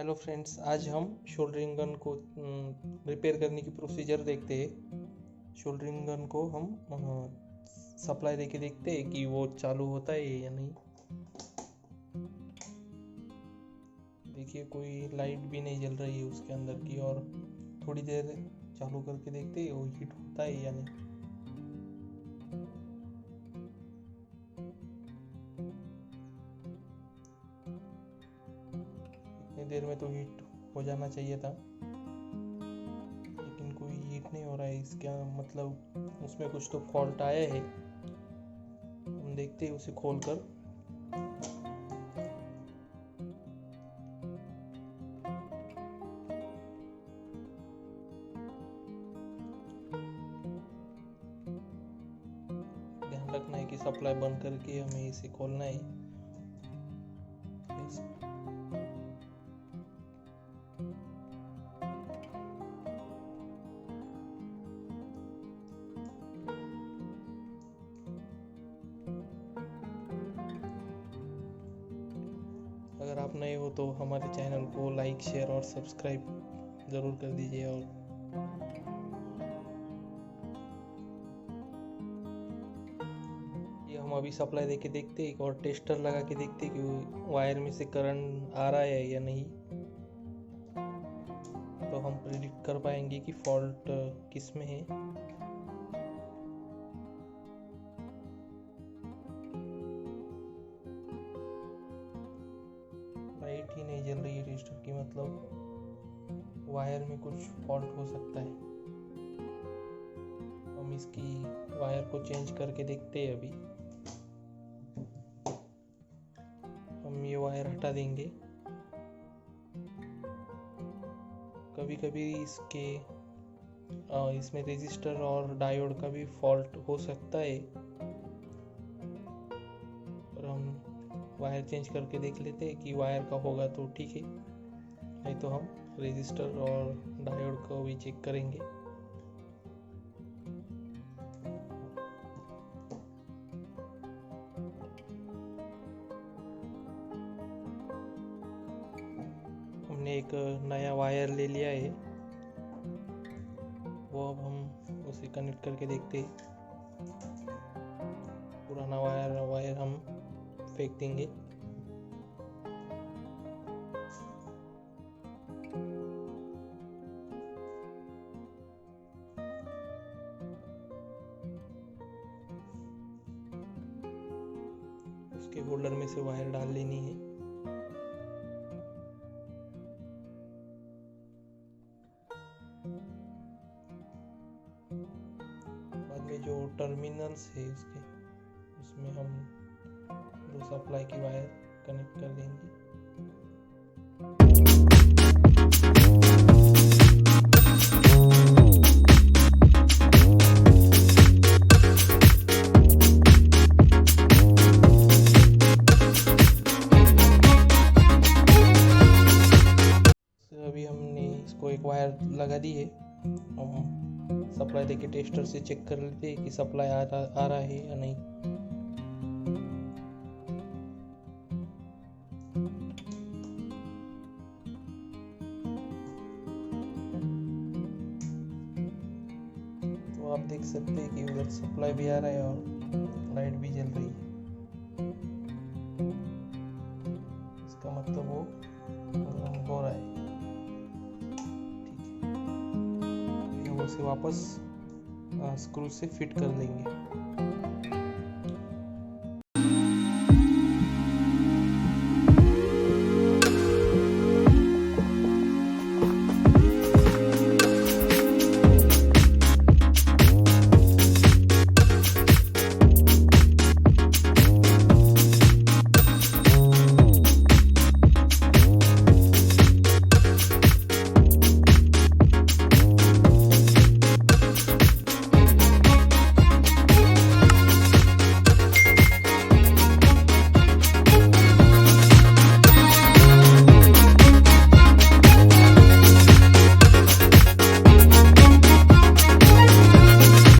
Hello friends, आज हम soldering gun को रिपेयर करने की प्रोसीजर देखते हैं। शोल्डरिंग गन को हम सप्लाई देके देखते हैं कि वो चालू होता है या नहीं। देखिए, कोई लाइट भी नहीं जल रही है उसके अंदर की, और थोड़ी देर चालू करके देखते हैं वो हीट होता है या नहीं। इतनी देर में तो हीट हो जाना चाहिए था, लेकिन कोई हीट नहीं हो रहा है। इसका मतलब उसमें कुछ तो फॉल्ट आया है। हम देखते हैं उसे खोलकर। ध्यान रखना है कि सप्लाई बंद करके हमें इसे खोलना है। अगर आप नए हो तो हमारे चैनल को लाइक, शेयर और सब्सक्राइब ज़रूर कर दीजिए। और ये हम अभी सप्लाई देके देखते हैं और टेस्टर लगा के देखते हैं कि वायर में से करंट आ रहा है या नहीं। तो हम प्रेडिक्ट कर पाएंगे कि फॉल्ट किस में है। लाइट ही नहीं जल रही है रजिस्टर की, मतलब वायर में कुछ फॉल्ट हो सकता है। हम इसकी वायर को चेंज करके देखते हैं। अभी हम ये वायर हटा देंगे। कभी कभी इसमें रेजिस्टर और डायोड का भी फॉल्ट हो सकता है, और हम वायर चेंज करके देख लेते हैं कि वायर का होगा तो ठीक है, नहीं तो हम रेजिस्टर और डायोड को भी चेक करेंगे। हमने एक नया वायर ले लिया है, वो अब हम उसे कनेक्ट करके देखते हैं। पुराना वायर हम फेंक देंगे। उसके होल्डर में से वायर डाल लेनी है। बाद में जो टर्मिनल्स है उसमें हम दो सप्लाई की वायर कनेक्ट कर देंगे। अभी हमने इसको एक वायर लगा दी है। हम सप्लाई देके टेस्टर से चेक कर लेते हैं कि सप्लाई आ रहा है या नहीं। तो आप देख सकते हैं कि उधर सप्लाई भी आ रहा है और लाइट भी जल रही है। इसका मतलब वो गर्म हो रहा है। ठीक है, उसे वापस स्क्रू से फिट कर देंगे।